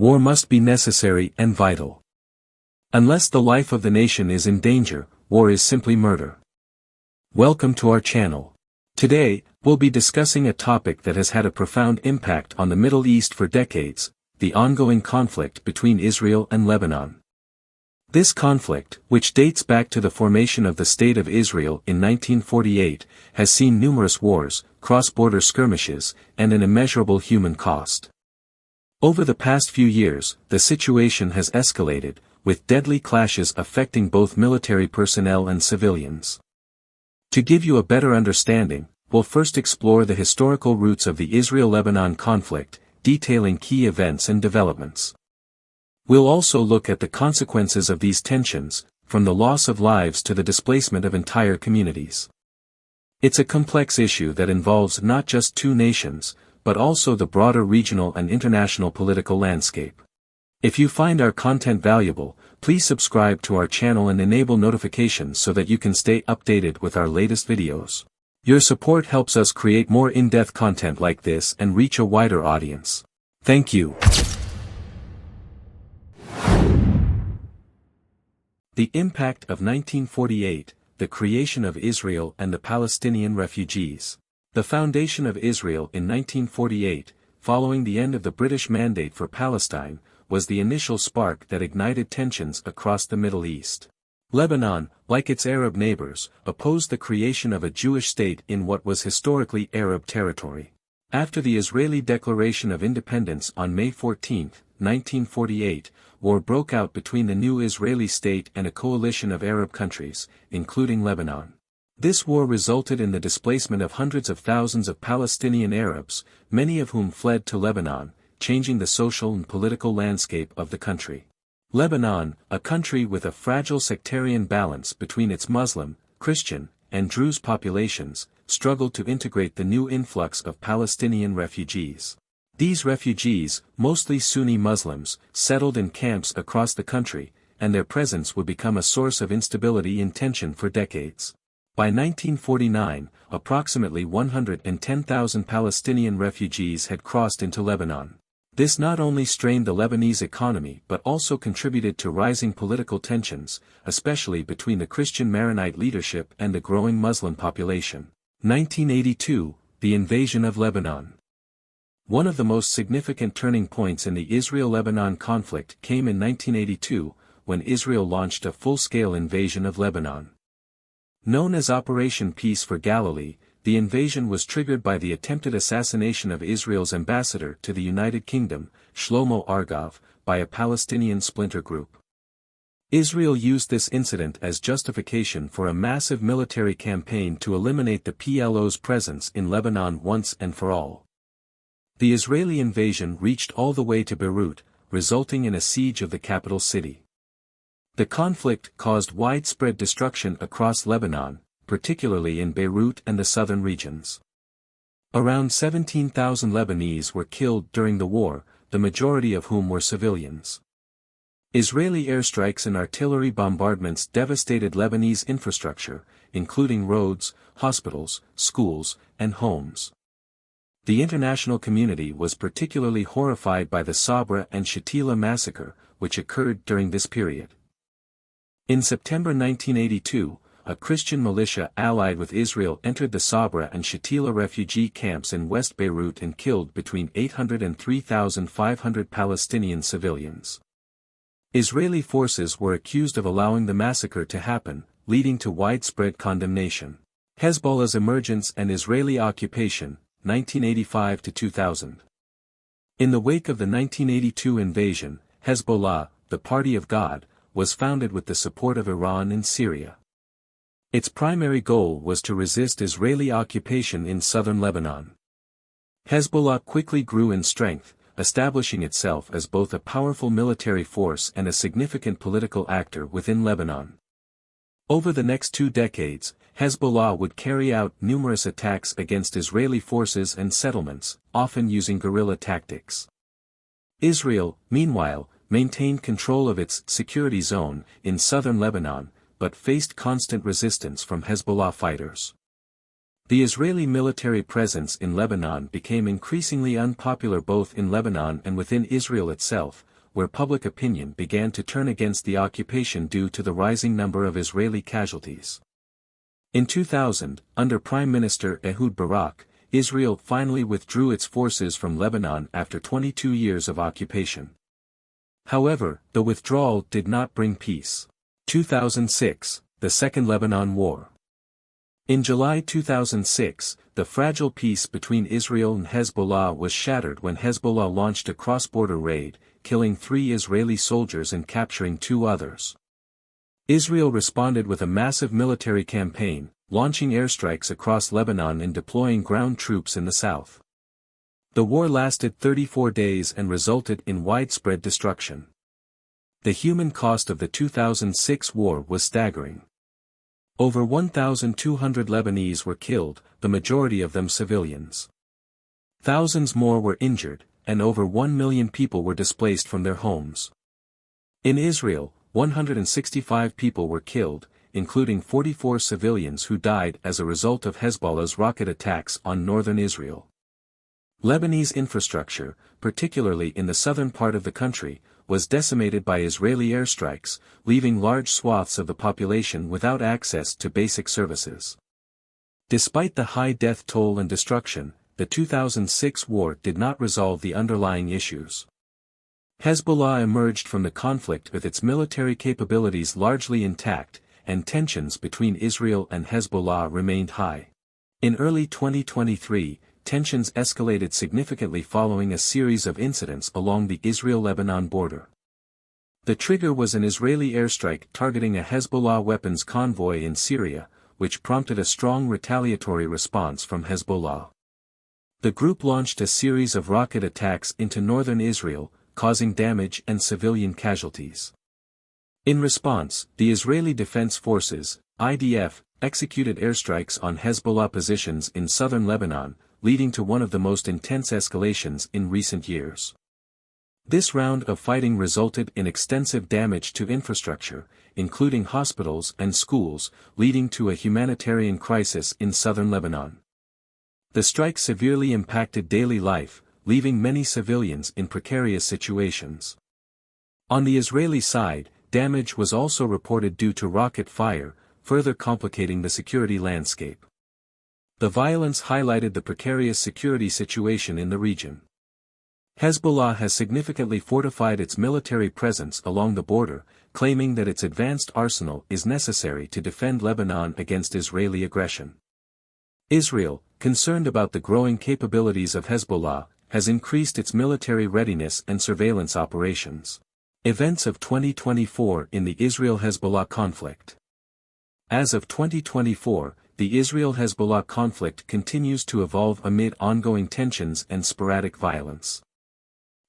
War must be necessary and vital. Unless the life of the nation is in danger, war is simply murder. Welcome to our channel. Today, we'll be discussing a topic that has had a profound impact on the Middle East for decades, the ongoing conflict between Israel and Lebanon. This conflict, which dates back to the formation of the State of Israel in 1948, has seen numerous wars, cross-border skirmishes, and an immeasurable human cost. Over the past few years, the situation has escalated, with deadly clashes affecting both military personnel and civilians. To give you a better understanding, we'll first explore the historical roots of the Israel-Lebanon conflict, detailing key events and developments. We'll also look at the consequences of these tensions, from the loss of lives to the displacement of entire communities. It's a complex issue that involves not just two nations, but also the broader regional and international political landscape. If you find our content valuable, please subscribe to our channel and enable notifications so that you can stay updated with our latest videos. Your support helps us create more in-depth content like this and reach a wider audience. Thank you. The impact of 1948, the creation of Israel and the Palestinian refugees. The foundation of Israel in 1948, following the end of the British Mandate for Palestine, was the initial spark that ignited tensions across the Middle East. Lebanon, like its Arab neighbors, opposed the creation of a Jewish state in what was historically Arab territory. After the Israeli Declaration of Independence on May 14, 1948, war broke out between the new Israeli state and a coalition of Arab countries, including Lebanon. This war resulted in the displacement of hundreds of thousands of Palestinian Arabs, many of whom fled to Lebanon, changing the social and political landscape of the country. Lebanon, a country with a fragile sectarian balance between its Muslim, Christian, and Druze populations, struggled to integrate the new influx of Palestinian refugees. These refugees, mostly Sunni Muslims, settled in camps across the country, and their presence would become a source of instability and tension for decades. By 1949, approximately 110,000 Palestinian refugees had crossed into Lebanon. This not only strained the Lebanese economy but also contributed to rising political tensions, especially between the Christian Maronite leadership and the growing Muslim population. 1982, the invasion of Lebanon. One of the most significant turning points in the Israel-Lebanon conflict came in 1982, when Israel launched a full-scale invasion of Lebanon. Known as Operation Peace for Galilee, the invasion was triggered by the attempted assassination of Israel's ambassador to the United Kingdom, Shlomo Argov, by a Palestinian splinter group. Israel used this incident as justification for a massive military campaign to eliminate the PLO's presence in Lebanon once and for all. The Israeli invasion reached all the way to Beirut, resulting in a siege of the capital city. The conflict caused widespread destruction across Lebanon, particularly in Beirut and the southern regions. Around 17,000 Lebanese were killed during the war, the majority of whom were civilians. Israeli airstrikes and artillery bombardments devastated Lebanese infrastructure, including roads, hospitals, schools, and homes. The international community was particularly horrified by the Sabra and Shatila massacre, which occurred during this period. In September 1982, a Christian militia allied with Israel entered the Sabra and Shatila refugee camps in West Beirut and killed between 800 and 3,500 Palestinian civilians. Israeli forces were accused of allowing the massacre to happen, leading to widespread condemnation. Hezbollah's emergence and Israeli occupation, 1985 to 2000. In the wake of the 1982 invasion, Hezbollah, the Party of God, was founded with the support of Iran in Syria. Its primary goal was to resist Israeli occupation in southern Lebanon. Hezbollah quickly grew in strength, establishing itself as both a powerful military force and a significant political actor within Lebanon. Over the next 2 decades, Hezbollah would carry out numerous attacks against Israeli forces and settlements, often using guerrilla tactics. Israel, meanwhile, maintained control of its security zone in southern Lebanon, but faced constant resistance from Hezbollah fighters. The Israeli military presence in Lebanon became increasingly unpopular both in Lebanon and within Israel itself, where public opinion began to turn against the occupation due to the rising number of Israeli casualties. In 2000, under Prime Minister Ehud Barak, Israel finally withdrew its forces from Lebanon after 22 years of occupation. However, the withdrawal did not bring peace. 2006, the Second Lebanon War. In July 2006, the fragile peace between Israel and Hezbollah was shattered when Hezbollah launched a cross-border raid, killing 3 Israeli soldiers and capturing 2 others. Israel responded with a massive military campaign, launching airstrikes across Lebanon and deploying ground troops in the south. The war lasted 34 days and resulted in widespread destruction. The human cost of the 2006 war was staggering. Over 1,200 Lebanese were killed, the majority of them civilians. Thousands more were injured, and over 1 million people were displaced from their homes. In Israel, 165 people were killed, including 44 civilians who died as a result of Hezbollah's rocket attacks on northern Israel. Lebanese infrastructure, particularly in the southern part of the country, was decimated by Israeli airstrikes, leaving large swaths of the population without access to basic services. Despite the high death toll and destruction, the 2006 war did not resolve the underlying issues. Hezbollah emerged from the conflict with its military capabilities largely intact, and tensions between Israel and Hezbollah remained high. In early 2023, tensions escalated significantly following a series of incidents along the Israel-Lebanon border. The trigger was an Israeli airstrike targeting a Hezbollah weapons convoy in Syria, which prompted a strong retaliatory response from Hezbollah. The group launched a series of rocket attacks into northern Israel, causing damage and civilian casualties. In response, the Israeli Defense Forces, IDF, executed airstrikes on Hezbollah positions in southern Lebanon, leading to one of the most intense escalations in recent years. This round of fighting resulted in extensive damage to infrastructure, including hospitals and schools, leading to a humanitarian crisis in southern Lebanon. The strike severely impacted daily life, leaving many civilians in precarious situations. On the Israeli side, damage was also reported due to rocket fire, further complicating the security landscape. The violence highlighted the precarious security situation in the region. Hezbollah has significantly fortified its military presence along the border, claiming that its advanced arsenal is necessary to defend Lebanon against Israeli aggression. Israel, concerned about the growing capabilities of Hezbollah, has increased its military readiness and surveillance operations. Events of 2024 in the Israel-Hezbollah conflict. As of 2024, the Israel-Hezbollah conflict continues to evolve amid ongoing tensions and sporadic violence.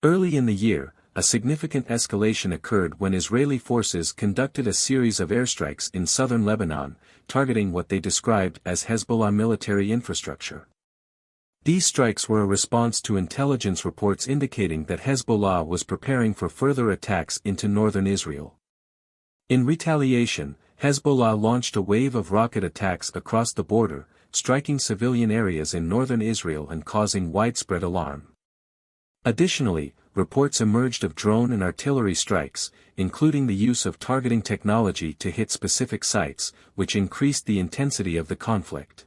Early in the year, a significant escalation occurred when Israeli forces conducted a series of airstrikes in southern Lebanon, targeting what they described as Hezbollah military infrastructure. These strikes were a response to intelligence reports indicating that Hezbollah was preparing for further attacks into northern Israel. In retaliation, Hezbollah launched a wave of rocket attacks across the border, striking civilian areas in northern Israel and causing widespread alarm. Additionally, reports emerged of drone and artillery strikes, including the use of targeting technology to hit specific sites, which increased the intensity of the conflict.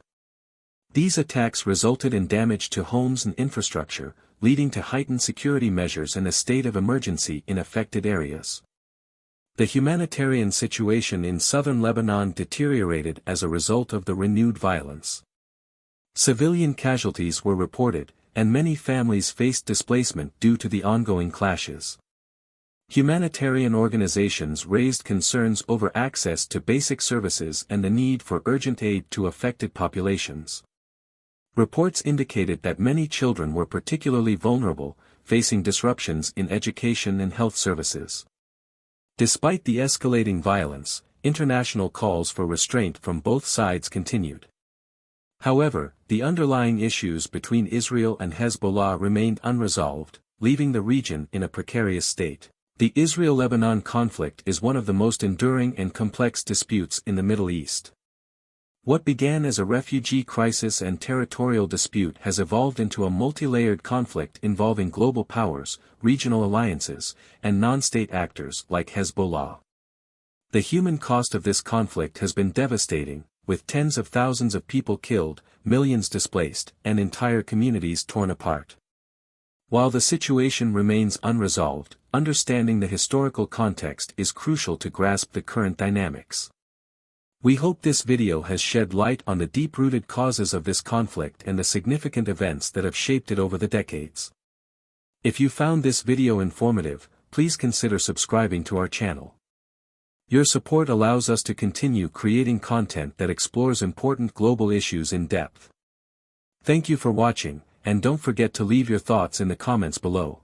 These attacks resulted in damage to homes and infrastructure, leading to heightened security measures and a state of emergency in affected areas. The humanitarian situation in southern Lebanon deteriorated as a result of the renewed violence. Civilian casualties were reported, and many families faced displacement due to the ongoing clashes. Humanitarian organizations raised concerns over access to basic services and the need for urgent aid to affected populations. Reports indicated that many children were particularly vulnerable, facing disruptions in education and health services. Despite the escalating violence, international calls for restraint from both sides continued. However, the underlying issues between Israel and Hezbollah remained unresolved, leaving the region in a precarious state. The Israel-Lebanon conflict is one of the most enduring and complex disputes in the Middle East. What began as a refugee crisis and territorial dispute has evolved into a multi-layered conflict involving global powers, regional alliances, and non-state actors like Hezbollah. The human cost of this conflict has been devastating, with tens of thousands of people killed, millions displaced, and entire communities torn apart. While the situation remains unresolved, understanding the historical context is crucial to grasp the current dynamics. We hope this video has shed light on the deep-rooted causes of this conflict and the significant events that have shaped it over the decades. If you found this video informative, please consider subscribing to our channel. Your support allows us to continue creating content that explores important global issues in depth. Thank you for watching, and don't forget to leave your thoughts in the comments below.